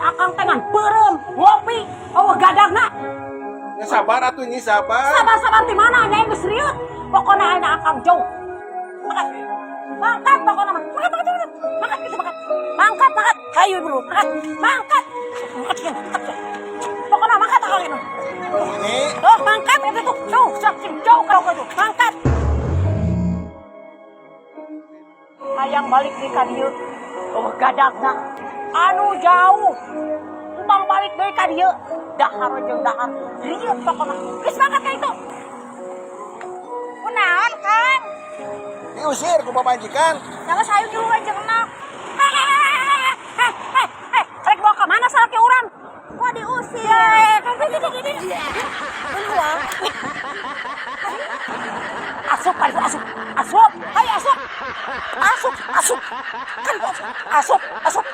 akang tengan perem, ngopi, gadag na. Ya sabar atuh ini sabar. Sabar-sabar di mana nyai geus riut. Pokona ayeuna akang jauh. Makan. Mangkat pokona mah. Makan. Makan gitu makan. Mangkat. Hayu dulu. Mangkat. Pokona mangkat akang ini. Ini Oh, mangkat itu tuh. Tuh, jauh kau tuh. Mangkat. Hayang balik di ka dieu. Gadagna. Anu jauh. Entong balik deui ka dieu. Dahar jeung dahar. Rieu pokona. Geus mangkat ka itu. Kunaon, Kang? diusir ku pamajikan. Jangan sayang dulu aja kena. Rek bawa ke mana salaki orang? Kok diusir? Beruang. Asup. Hai asup. Asup. Kan asup. Asup.